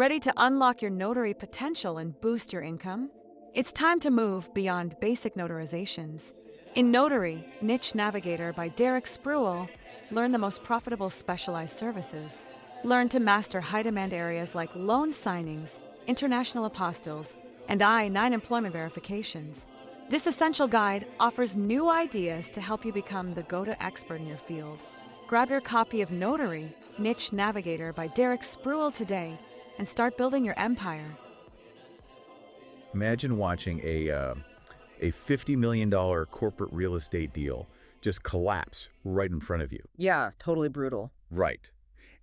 Ready to unlock your notary potential and boost your income? It's time to move beyond basic notarizations. In Notary, Niche Navigator by Derek Spruill, learn the most profitable specialized services. Learn to master high-demand areas like loan signings, international apostilles, and I-9 employment verifications. This essential guide offers new ideas to help you become the go-to expert in your field. Grab your copy of Notary, Niche Navigator by Derek Spruill today and start building your empire. Imagine watching a $50 million corporate real estate deal just collapse right in front of you. Yeah, totally brutal. Right.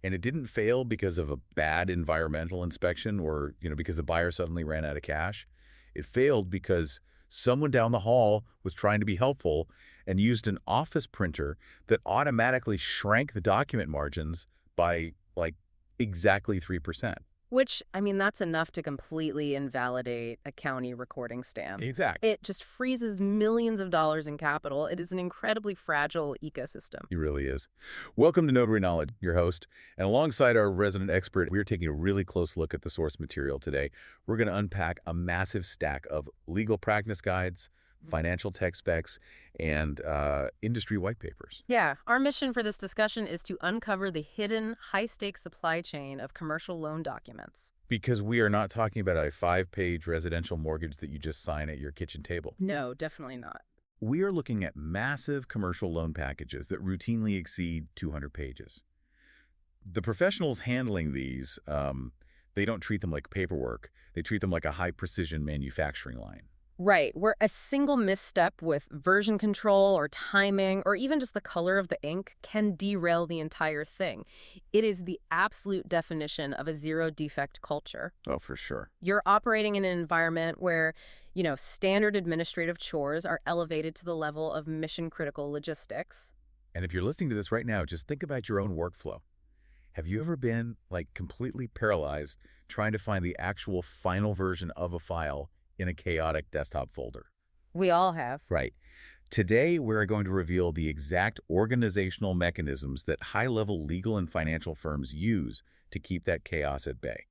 And it didn't fail because of a bad environmental inspection or, because the buyer suddenly ran out of cash. It failed because someone down the hall was trying to be helpful and used an office printer that automatically shrank the document margins by, exactly 3%. Which, that's enough to completely invalidate a county recording stamp. Exactly. It just freezes millions of dollars in capital. It is an incredibly fragile ecosystem. It really is. Welcome to Notary Knowledge, your host. And alongside our resident expert, we're taking a really close look at the source material today. We're going to unpack a massive stack of legal practice guides, financial tech specs, and industry white papers. Yeah, our mission for this discussion is to uncover the hidden, high-stakes supply chain of commercial loan documents. Because we are not talking about a 5-page residential mortgage that you just sign at your kitchen table. No, definitely not. We are looking at massive commercial loan packages that routinely exceed 200 pages. The professionals handling these, they don't treat them like paperwork. They treat them like a high-precision manufacturing line. Right, where a single misstep with version control or timing or even just the color of the ink can derail the entire thing. It is the absolute definition of a zero-defect culture. Oh, for sure. You're operating in an environment where, standard administrative chores are elevated to the level of mission-critical logistics. And if you're listening to this right now, just think about your own workflow. Have you ever been, completely paralyzed trying to find the actual final version of a file in a chaotic desktop folder? We all have. Right. Today, we're going to reveal the exact organizational mechanisms that high-level legal and financial firms use to keep that chaos at bay.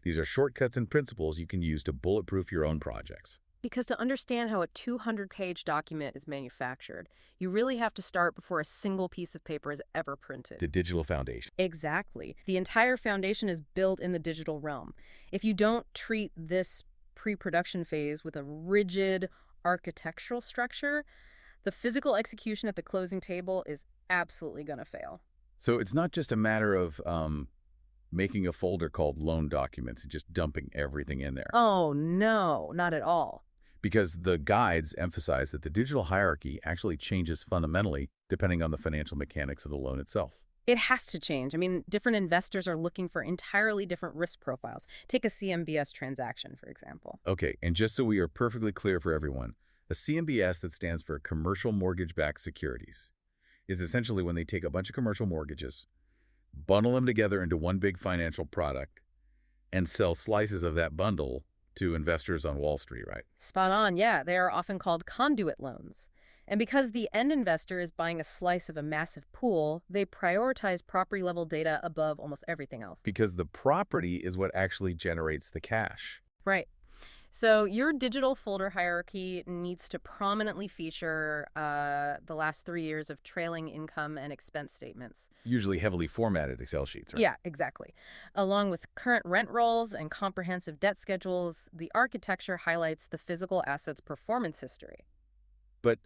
These are shortcuts and principles you can use to bulletproof your own projects. Because to understand how a 200-page document is manufactured, you really have to start before a single piece of paper is ever printed. The digital foundation. Exactly. The entire foundation is built in the digital realm. If you don't treat this pre-production phase with a rigid architectural structure, the physical execution at the closing table is absolutely going to fail. So it's not just a matter of making a folder called loan documents and just dumping everything in there. Oh, no, not at all. Because the guides emphasize that the digital hierarchy actually changes fundamentally depending on the financial mechanics of the loan itself. It has to change. Different investors are looking for entirely different risk profiles. Take a CMBS transaction, for example. Okay, and just so we are perfectly clear for everyone, a CMBS, that stands for Commercial Mortgage-Backed Securities, is essentially when they take a bunch of commercial mortgages, bundle them together into one big financial product, and sell slices of that bundle to investors on Wall Street, right? Spot on, yeah. They are often called conduit loans. And because the end investor is buying a slice of a massive pool, they prioritize property-level data above almost everything else. Because the property is what actually generates the cash. Right. So your digital folder hierarchy needs to prominently feature the last 3 years of trailing income and expense statements. Usually heavily formatted Excel sheets, right? Yeah, exactly. Along with current rent rolls and comprehensive debt schedules, the architecture highlights the physical asset's performance history. But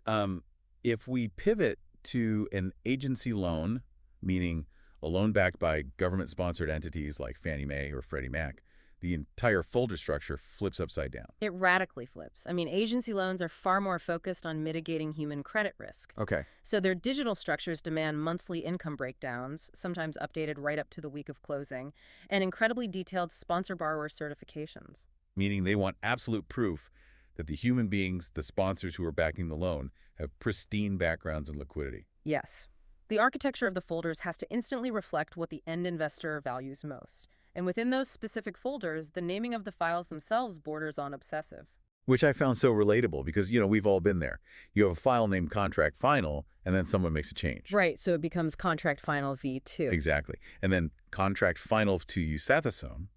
if we pivot to an agency loan, meaning a loan backed by government-sponsored entities like Fannie Mae or Freddie Mac, the entire folder structure flips upside down. It radically flips. Agency loans are far more focused on mitigating human credit risk. Okay. So their digital structures demand monthly income breakdowns, sometimes updated right up to the week of closing, and incredibly detailed sponsor-borrower certifications. Meaning they want absolute proof that the human beings, the sponsors who are backing the loan, have pristine backgrounds and liquidity. Yes. The architecture of the folders has to instantly reflect what the end investor values most. And within those specific folders, the naming of the files themselves borders on obsessive. Which I found so relatable because, we've all been there. You have a file named Contract Final, and then someone makes a change. Right, so it becomes Contract Final V2. Exactly. And then Contract Final to Eusathasone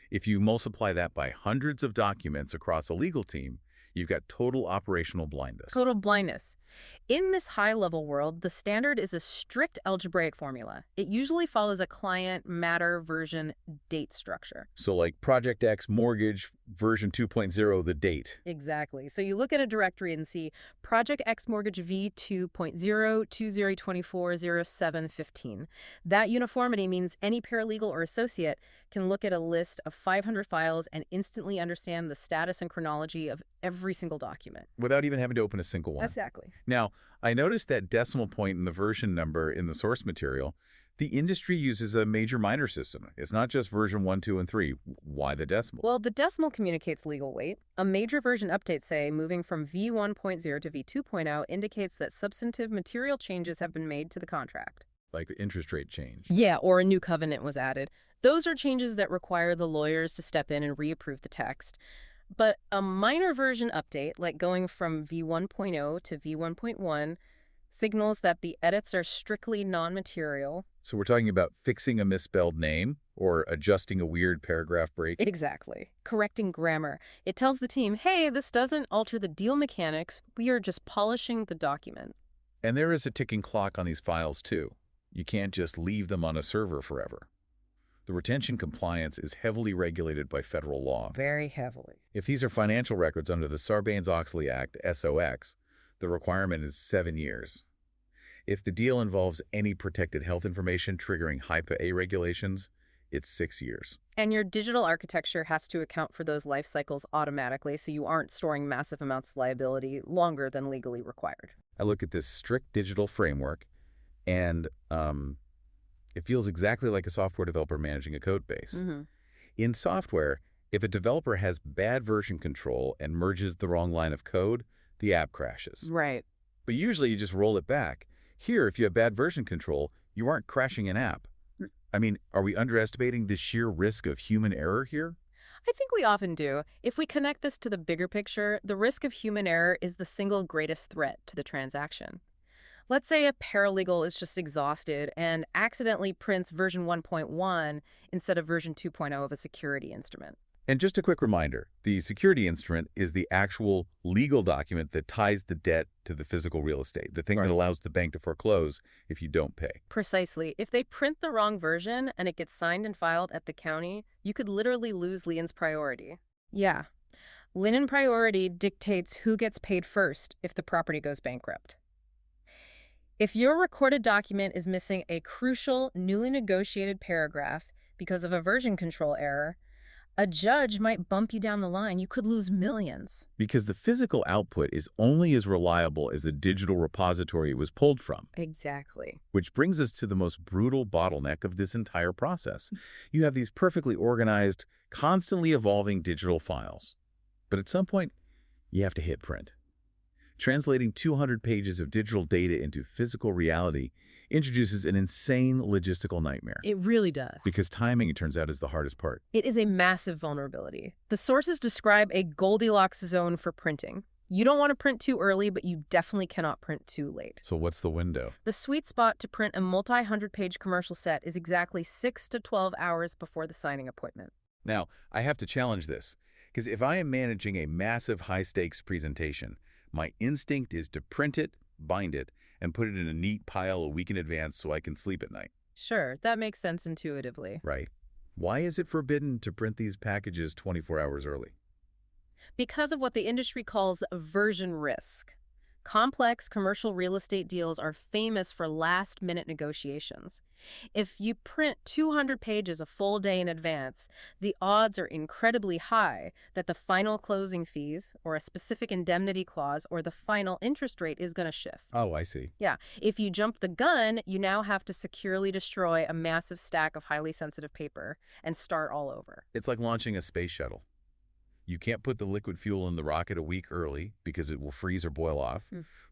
If you multiply that by hundreds of documents across a legal team, you've got total operational blindness. Total blindness. In this high-level world, the standard is a strict algebraic formula. It usually follows a client, matter, version, date structure. So like Project X mortgage version 2.0, the date. Exactly. So you look at a directory and see Project X Mortgage V 2.0 2024-07-15. That uniformity means any paralegal or associate can look at a list of 500 files and instantly understand the status and chronology of every single document. Without even having to open a single one. Exactly. Now, I noticed that decimal point in the version number in the source material. The industry uses a major-minor system. It's not just version 1, 2, and 3. Why the decimal? Well, the decimal communicates legal weight. A major version update, say, moving from V1.0 to V2.0 indicates that substantive material changes have been made to the contract. Like the interest rate change. Yeah, or a new covenant was added. Those are changes that require the lawyers to step in and reapprove the text. But a minor version update, like going from V1.0 to V1.1, signals that the edits are strictly non-material. So we're talking about fixing a misspelled name or adjusting a weird paragraph break? Exactly. Correcting grammar. It tells the team, hey, this doesn't alter the deal mechanics. We are just polishing the document. And there is a ticking clock on these files, too. You can't just leave them on a server forever. The retention compliance is heavily regulated by federal law. Very heavily. If these are financial records under the Sarbanes-Oxley Act, SOX, the requirement is 7 years. If the deal involves any protected health information triggering HIPAA regulations, it's 6 years. And your digital architecture has to account for those life cycles automatically, so you aren't storing massive amounts of liability longer than legally required. I look at this strict digital framework, and it feels exactly like a software developer managing a code base. Mm-hmm. In software, if a developer has bad version control and merges the wrong line of code, the app crashes. Right. But usually you just roll it back. Here, if you have bad version control, you aren't crashing an app. I mean, are we underestimating the sheer risk of human error here? I think we often do. If we connect this to the bigger picture, the risk of human error is the single greatest threat to the transaction. Let's say a paralegal is just exhausted and accidentally prints version 1.1 instead of version 2.0 of a security instrument. And just a quick reminder, the security instrument is the actual legal document that ties the debt to the physical real estate, the thing that allows the bank to foreclose if you don't pay. Precisely. If they print the wrong version and it gets signed and filed at the county, you could literally lose lien's priority. Yeah. Lien priority dictates who gets paid first if the property goes bankrupt. If your recorded document is missing a crucial, newly negotiated paragraph because of a version control error, a judge might bump you down the line. You could lose millions. Because the physical output is only as reliable as the digital repository it was pulled from. Exactly. Which brings us to the most brutal bottleneck of this entire process. You have these perfectly organized, constantly evolving digital files. But at some point, you have to hit print. Translating 200 pages of digital data into physical reality introduces an insane logistical nightmare. It really does. Because timing, it turns out, is the hardest part. It is a massive vulnerability. The sources describe a Goldilocks zone for printing. You don't want to print too early, but you definitely cannot print too late. So what's the window? The sweet spot to print a multi-100-page commercial set is exactly 6 to 12 hours before the signing appointment. Now, I have to challenge this, because if I am managing a massive high-stakes presentation, my instinct is to print it, bind it, and put it in a neat pile a week in advance so I can sleep at night. Sure, that makes sense intuitively. Right. Why is it forbidden to print these packages 24 hours early? Because of what the industry calls version risk. Complex commercial real estate deals are famous for last-minute negotiations. If you print 200 pages a full day in advance, the odds are incredibly high that the final closing fees, or a specific indemnity clause, or the final interest rate is going to shift. Oh, I see. Yeah. If you jump the gun, you now have to securely destroy a massive stack of highly sensitive paper and start all over. It's like launching a space shuttle. You can't put the liquid fuel in the rocket a week early because it will freeze or boil off,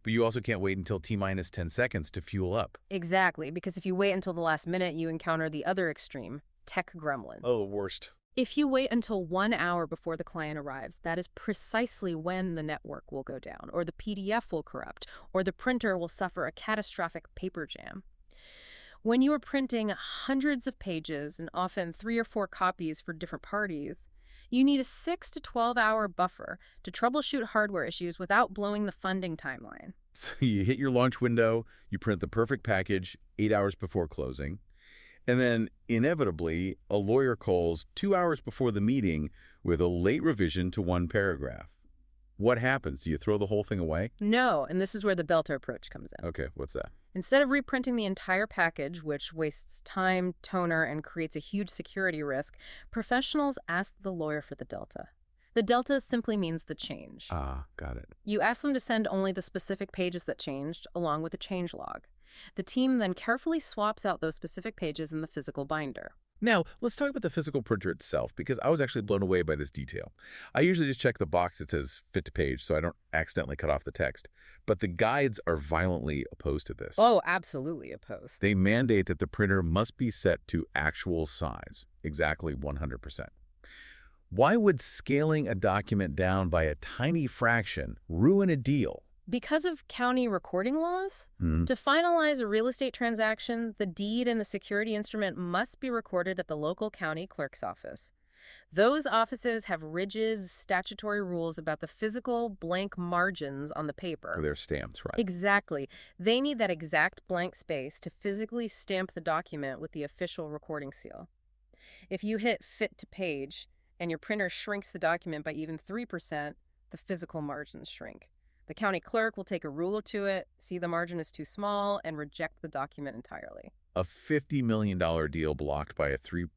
but you also can't wait until T-minus 10 seconds to fuel up. Exactly, because if you wait until the last minute, you encounter the other extreme, tech gremlin. Oh, the worst. If you wait until 1 hour before the client arrives, that is precisely when the network will go down, or the PDF will corrupt, or the printer will suffer a catastrophic paper jam. When you are printing hundreds of pages and often 3 or 4 copies for different parties, you need a 6 to 12-hour buffer to troubleshoot hardware issues without blowing the funding timeline. So you hit your launch window, you print the perfect package 8 hours before closing, and then inevitably a lawyer calls 2 hours before the meeting with a late revision to one paragraph. What happens? Do you throw the whole thing away? No, and this is where the Delta approach comes in. Okay, what's that? Instead of reprinting the entire package, which wastes time, toner, and creates a huge security risk, professionals ask the lawyer for the Delta. The Delta simply means the change. Ah, got it. You ask them to send only the specific pages that changed, along with the change log. The team then carefully swaps out those specific pages in the physical binder. Now, let's talk about the physical printer itself, because I was actually blown away by this detail. I usually just check the box that says fit to page so I don't accidentally cut off the text. But the guides are violently opposed to this. Oh, absolutely opposed. They mandate that the printer must be set to actual size, exactly 100%. Why would scaling a document down by a tiny fraction ruin a deal? Because of county recording laws, to finalize a real estate transaction, the deed and the security instrument must be recorded at the local county clerk's office. Those offices have rigid statutory rules about the physical blank margins on the paper. They're stamped, right? Exactly. They need that exact blank space to physically stamp the document with the official recording seal. If you hit fit to page and your printer shrinks the document by even 3%, the physical margins shrink. The county clerk will take a ruler to it, see the margin is too small, and reject the document entirely. A $50 million deal blocked by a 3%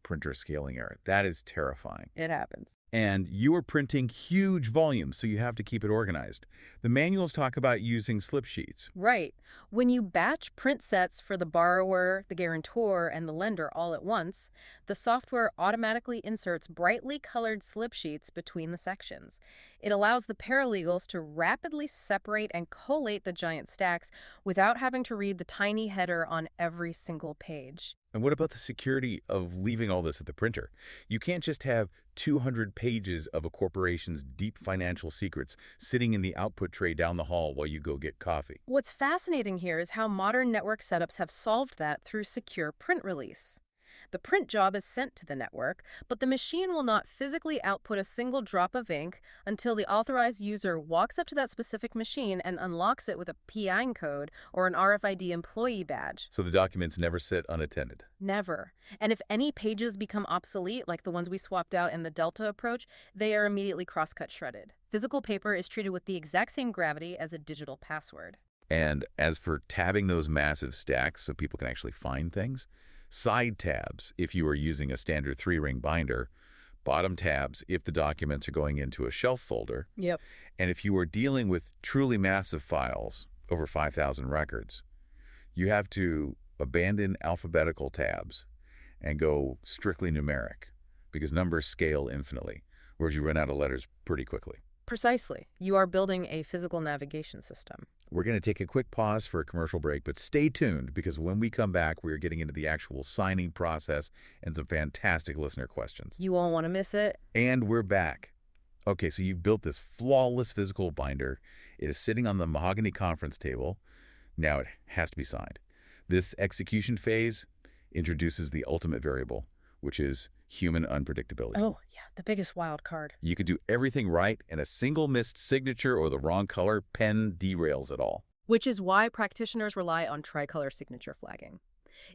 printer scaling error. That is terrifying. It happens. And you are printing huge volumes, so you have to keep it organized. The manuals talk about using slip sheets. Right. When you batch print sets for the borrower, the guarantor, and the lender all at once, the software automatically inserts brightly colored slip sheets between the sections. It allows the paralegals to rapidly separate and collate the giant stacks without having to read the tiny header on every single page. And what about the security of leaving all this at the printer? You can't just have 200 pages of a corporation's deep financial secrets sitting in the output tray down the hall while you go get coffee. What's fascinating here is how modern network setups have solved that through secure print release. The print job is sent to the network, but the machine will not physically output a single drop of ink until the authorized user walks up to that specific machine and unlocks it with a PIN code or an RFID employee badge. So the documents never sit unattended. Never. And if any pages become obsolete, like the ones we swapped out in the Delta approach, they are immediately cross-cut shredded. Physical paper is treated with the exact same gravity as a digital password. And as for tabbing those massive stacks so people can actually find things, side tabs if you are using a standard 3-ring binder, bottom tabs if the documents are going into a shelf folder. Yep. And if you are dealing with truly massive files, over 5,000 records, you have to abandon alphabetical tabs and go strictly numeric because numbers scale infinitely, whereas you run out of letters pretty quickly. Precisely. You are building a physical navigation system. We're going to take a quick pause for a commercial break, but stay tuned because when we come back, we're getting into the actual signing process and some fantastic listener questions. You won't want to miss it. And we're back. Okay, so you've built this flawless physical binder. It is sitting on the mahogany conference table. Now it has to be signed. This execution phase introduces the ultimate variable, which is human unpredictability. Oh, yeah, the biggest wild card. You could do everything right, and a single missed signature or the wrong color pen derails it all. Which is why practitioners rely on tricolor signature flagging.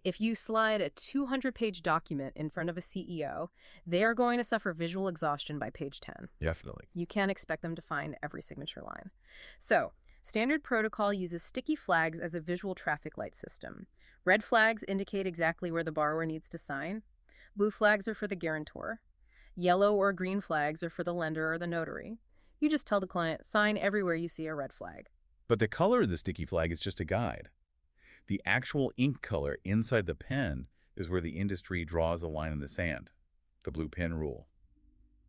If you slide a 200-page document in front of a CEO, they are going to suffer visual exhaustion by page 10. Definitely. You can't expect them to find every signature line. So, standard protocol uses sticky flags as a visual traffic light system. Red flags indicate exactly where the borrower needs to sign. Blue flags are for the guarantor. Yellow or green flags are for the lender or the notary. You just tell the client, sign everywhere you see a red flag. But the color of the sticky flag is just a guide. The actual ink color inside the pen is where the industry draws a line in the sand, the blue pen rule.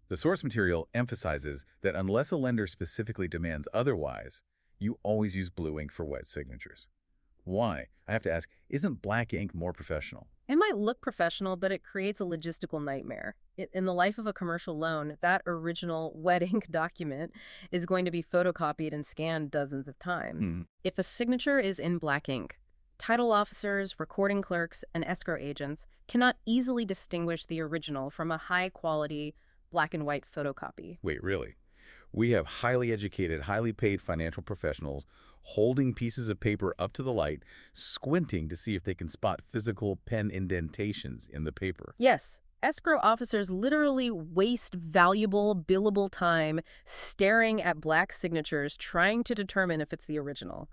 The source material emphasizes that unless a lender specifically demands otherwise, you always use blue ink for wet signatures. Why? I have to ask, isn't black ink more professional? It might look professional, but it creates a logistical nightmare. In the life of a commercial loan, that original wet ink document is going to be photocopied and scanned dozens of times. If a signature is in black ink, Title officers, recording clerks, and escrow agents cannot easily distinguish the original from a high-quality black and white photocopy. Wait, really? We have highly educated, highly paid financial professionals holding pieces of paper up to the light, squinting to see if they can spot physical pen indentations in the paper. Yes, escrow officers literally waste valuable, billable time staring at black signatures trying to determine if it's the original.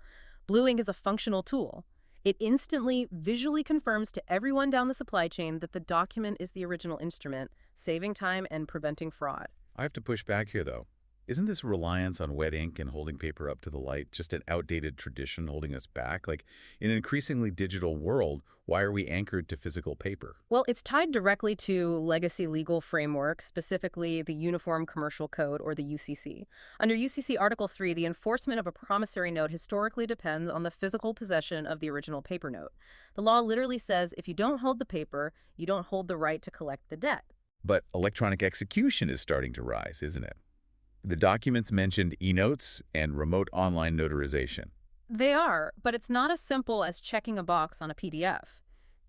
Blue ink is a functional tool. It instantly, visually confirms to everyone down the supply chain that the document is the original instrument, saving time and preventing fraud. I have to push back here, though. Isn't this reliance on wet ink and holding paper up to the light just an outdated tradition holding us back? Like, in an increasingly digital world, why are we anchored to physical paper? Well, it's tied directly to legacy legal frameworks, specifically the Uniform Commercial Code, or the UCC. Under UCC Article 3, the enforcement of a promissory note historically depends on the physical possession of the original paper note. The law literally says if you don't hold the paper, you don't hold the right to collect the debt. But electronic execution is starting to rise, isn't it? The documents mentioned e-notes and remote online notarization. They are, but it's not as simple as checking a box on a PDF.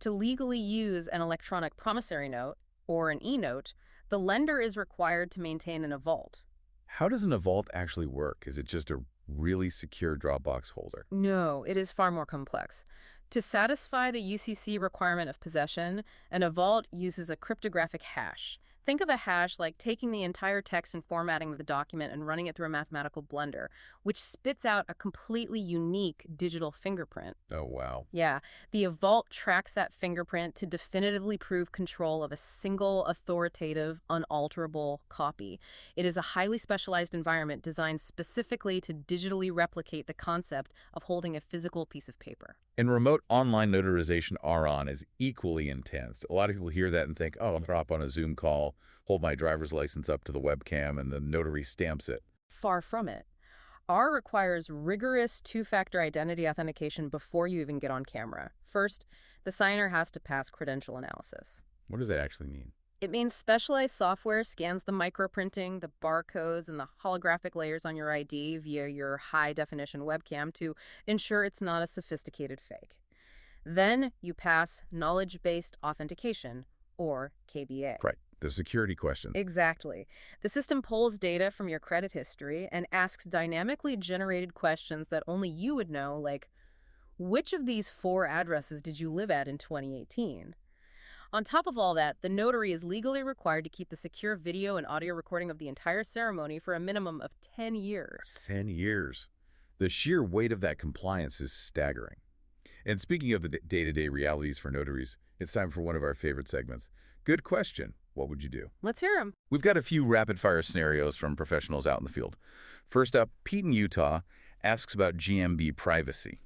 To legally use an electronic promissory note, or an e-note, the lender is required to maintain an vault. How does an vault actually work? Is it just a really secure Dropbox folder? No, it is far more complex. To satisfy the UCC requirement of possession, an vault uses a cryptographic hash. Think of a hash like taking the entire text and formatting of the document and running it through a mathematical blender, which spits out a completely unique digital fingerprint. Oh, wow. Yeah, the vault tracks that fingerprint to definitively prove control of a single, authoritative, unalterable copy. It is a highly specialized environment designed specifically to digitally replicate the concept of holding a physical piece of paper. And remote online notarization RON is equally intense. A lot of people hear that and think, oh, I'll drop on a Zoom call, hold my driver's license up to the webcam, and the notary stamps it. Far from it. R requires rigorous two-factor identity authentication before you even get on camera. First, the signer has to pass credential analysis. What does that actually mean? It means specialized software scans the microprinting, the barcodes, and the holographic layers on your ID via your high-definition webcam to ensure it's not a sophisticated fake. Then you pass knowledge-based authentication, or KBA. Right, the security questions. Exactly. The system pulls data from your credit history and asks dynamically generated questions that only you would know, like, which of these 4 addresses did you live at in 2018? On top of all that, the notary is legally required to keep the secure video and audio recording of the entire ceremony for a minimum of 10 years. 10 years. The sheer weight of that compliance is staggering. And speaking of the day-to-day realities for notaries, it's time for one of our favorite segments. Good question. What would you do? Let's hear them. We've got a few rapid-fire scenarios from professionals out in the field. First up, Pete in Utah asks about GMB privacy.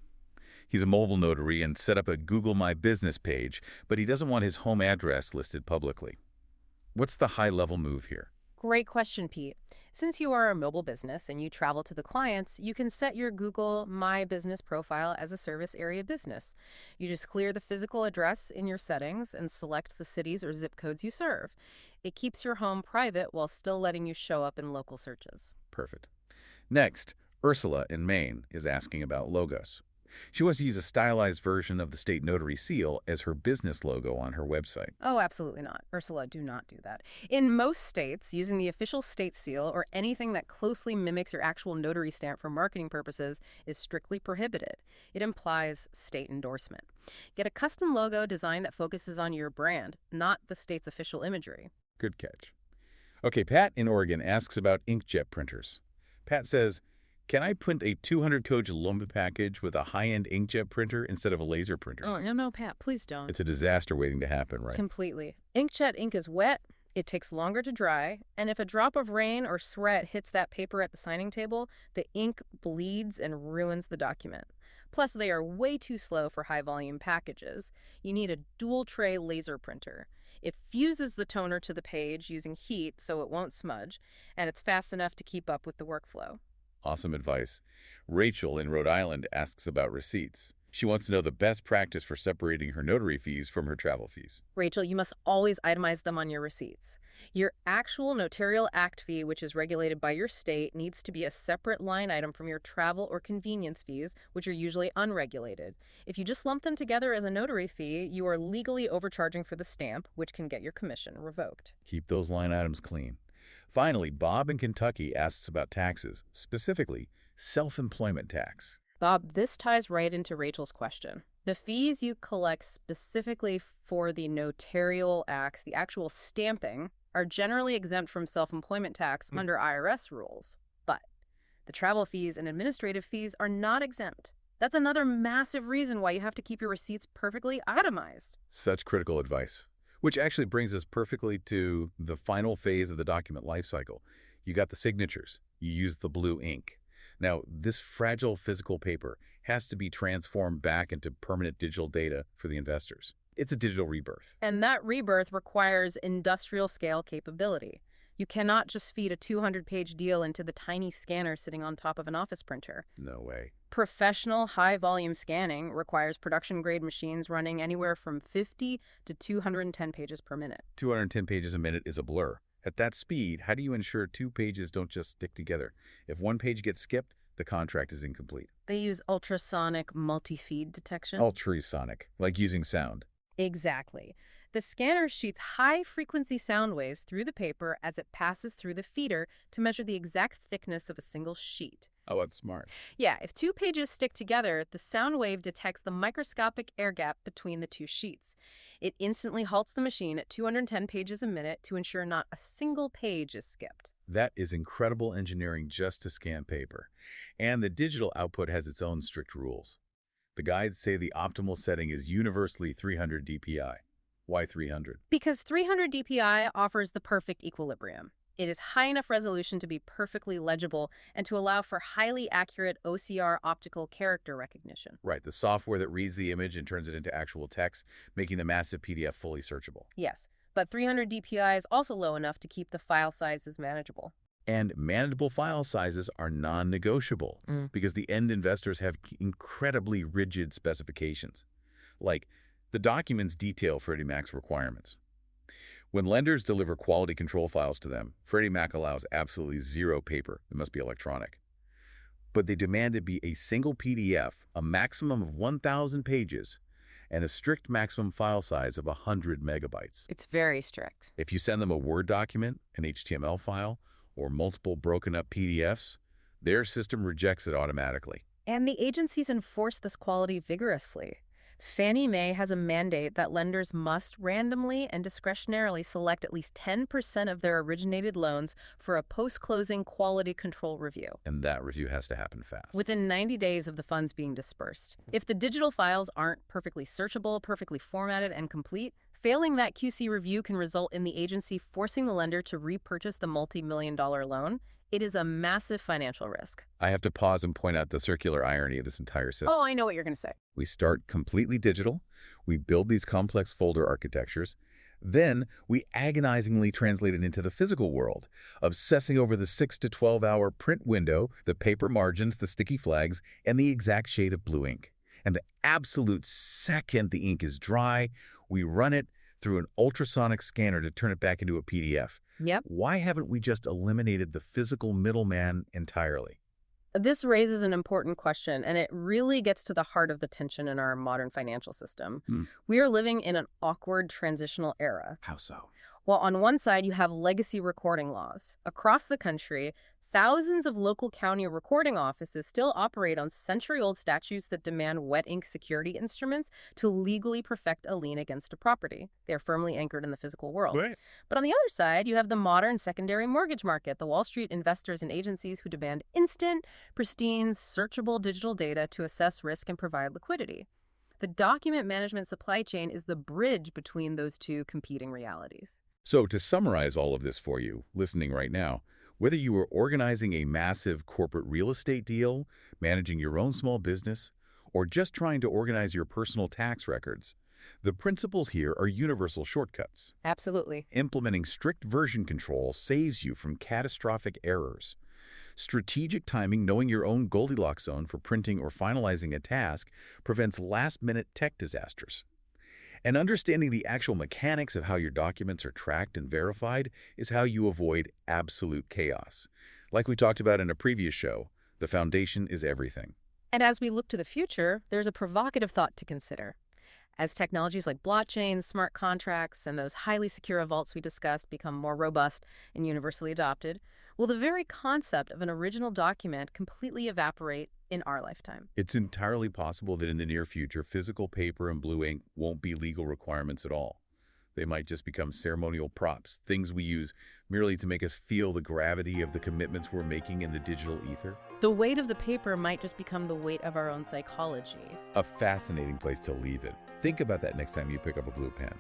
He's a mobile notary and set up a Google My Business page, but he doesn't want his home address listed publicly. What's the high-level move here? Great question, Pete. Since you are a mobile business and you travel to the clients, you can set your Google My Business profile as a service area business. You just clear the physical address in your settings and select the cities or zip codes you serve. It keeps your home private while still letting you show up in local searches. Perfect. Next, Ursula in Maine is asking about logos. She wants to use a stylized version of the state notary seal as her business logo on her website. Oh, absolutely not. Ursula, do not do that. In most states, using the official state seal or anything that closely mimics your actual notary stamp for marketing purposes is strictly prohibited. It implies state endorsement. Get a custom logo design that focuses on your brand, not the state's official imagery. Good catch. Okay, Pat in Oregon asks about inkjet printers. Pat says, can I print a 200-coach lumber package with a high-end inkjet printer instead of a laser printer? Oh, no, Pat, please don't. It's a disaster waiting to happen, right? Completely. Inkjet ink is wet, it takes longer to dry, and if a drop of rain or sweat hits that paper at the signing table, the ink bleeds and ruins the document. Plus, they are way too slow for high-volume packages. You need a dual-tray laser printer. It fuses the toner to the page using heat so it won't smudge, and it's fast enough to keep up with the workflow. Awesome advice. Rachel in Rhode Island asks about receipts. She wants to know the best practice for separating her notary fees from her travel fees. Rachel, you must always itemize them on your receipts. Your actual notarial act fee, which is regulated by your state, needs to be a separate line item from your travel or convenience fees, which are usually unregulated. If you just lump them together as a notary fee, you are legally overcharging for the stamp, which can get your commission revoked. Keep those line items clean. Finally, Bob in Kentucky asks about taxes, specifically self-employment tax. Bob, this ties right into Rachel's question. The fees you collect specifically for the notarial acts, the actual stamping, are generally exempt from self-employment tax under IRS rules. But the travel fees and administrative fees are not exempt. That's another massive reason why you have to keep your receipts perfectly itemized. Such critical advice. Which actually brings us perfectly to the final phase of the document lifecycle. You got the signatures. You use the blue ink. Now, this fragile physical paper has to be transformed back into permanent digital data for the investors. It's a digital rebirth. And that rebirth requires industrial scale capability. You cannot just feed a 200-page deal into the tiny scanner sitting on top of an office printer. No way. Professional high-volume scanning requires production-grade machines running anywhere from 50 to 210 pages per minute. 210 pages a minute is a blur. At that speed, how do you ensure 2 pages don't just stick together? If 1 page gets skipped, the contract is incomplete. They use ultrasonic multi-feed detection. Ultrasonic, like using sound. Exactly. The scanner shoots high-frequency sound waves through the paper as it passes through the feeder to measure the exact thickness of a single sheet. Oh, that's smart. Yeah, if 2 pages stick together, the sound wave detects the microscopic air gap between the 2 sheets. It instantly halts the machine at 210 pages a minute to ensure not a single page is skipped. That is incredible engineering just to scan paper. And the digital output has its own strict rules. The guides say the optimal setting is universally 300 dpi. Why 300? Because 300 dpi offers the perfect equilibrium. It is high enough resolution to be perfectly legible and to allow for highly accurate OCR optical character recognition. Right, the software that reads the image and turns it into actual text, making the massive PDF fully searchable. Yes, but 300 dpi is also low enough to keep the file sizes manageable. And manageable file sizes are non-negotiable because the end investors have incredibly rigid specifications. Like, the documents detail Freddie Mac's requirements. When lenders deliver quality control files to them, Freddie Mac allows absolutely zero paper. It must be electronic. But they demand it be a single PDF, a maximum of 1,000 pages, and a strict maximum file size of 100 megabytes. It's very strict. If you send them a Word document, an HTML file, or multiple broken up PDFs, their system rejects it automatically. And the agencies enforce this quality vigorously. Fannie Mae has a mandate that lenders must randomly and discretionarily select at least 10% of their originated loans for a post-closing quality control review. And that review has to happen fast. Within 90 days of the funds being dispersed. If the digital files aren't perfectly searchable, perfectly formatted, and complete, failing that QC review can result in the agency forcing the lender to repurchase the multi-million-dollar loan. It is a massive financial risk. I have to pause and point out the circular irony of this entire system. Oh, I know what you're going to say. We start completely digital, we build these complex folder architectures, then we agonizingly translate it into the physical world, obsessing over the 6 to 12-hour print window, the paper margins, the sticky flags, and the exact shade of blue ink. And the absolute second the ink is dry, we run it through an ultrasonic scanner to turn it back into a PDF. Yep. Why haven't we just eliminated the physical middleman entirely? This raises an important question, and it really gets to the heart of the tension in our modern financial system. We are living in an awkward transitional era. How so? Well, on one side, you have legacy recording laws. Across the country, thousands of local county recording offices still operate on century-old statutes that demand wet ink security instruments to legally perfect a lien against a property. They are firmly anchored in the physical world. Right. But on the other side, you have the modern secondary mortgage market, the Wall Street investors and agencies who demand instant, pristine, searchable digital data to assess risk and provide liquidity. The document management supply chain is the bridge between those two competing realities. So to summarize all of this for you, listening right now, whether you are organizing a massive corporate real estate deal, managing your own small business, or just trying to organize your personal tax records, the principles here are universal shortcuts. Absolutely. Implementing strict version control saves you from catastrophic errors. Strategic timing, knowing your own Goldilocks zone for printing or finalizing a task, prevents last-minute tech disasters. And understanding the actual mechanics of how your documents are tracked and verified is how you avoid absolute chaos. Like we talked about in a previous show, the foundation is everything. And as we look to the future, there's a provocative thought to consider. As technologies like blockchains, smart contracts, and those highly secure vaults we discussed become more robust and universally adopted, will the very concept of an original document completely evaporate in our lifetime? It's entirely possible that in the near future, physical paper and blue ink won't be legal requirements at all. They might just become ceremonial props, things we use merely to make us feel the gravity of the commitments we're making in the digital ether. The weight of the paper might just become the weight of our own psychology. A fascinating place to leave it. Think about that next time you pick up a blue pen.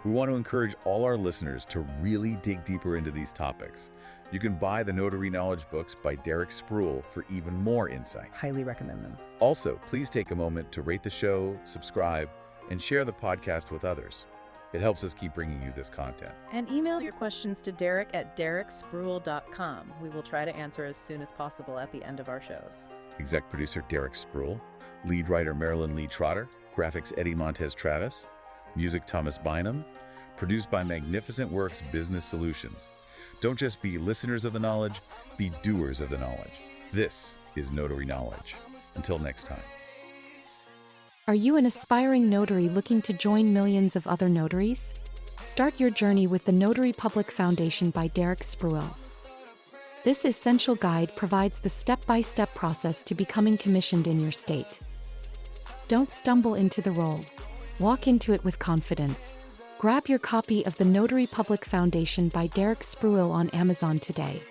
We want to encourage all our listeners to really dig deeper into these topics. You can buy the Notary Knowledge books by Derek Spruill for even more insight. Highly recommend them. Also, please take a moment to rate the show, subscribe, and share the podcast with others. It helps us keep bringing you this content. And email your questions to derek@derekspruill.com. We will try to answer as soon as possible at the end of our shows. Exec producer Derek Spruill, lead writer Marylyn Lee Trotter, graphics Eddie Montes Travis, music Thomas Bynum, produced by Magnificent Works Business Solutions. Don't just be listeners of the knowledge, be doers of the knowledge. This is Notary Knowledge. Until next time. Are you an aspiring notary looking to join millions of other notaries? Start your journey with the Notary Public Foundation by Derek Spruill. This essential guide provides the step-by-step process to becoming commissioned in your state. Don't stumble into the role. Walk into it with confidence. Grab your copy of the Notary Public Foundation by Derek Spruill on Amazon today.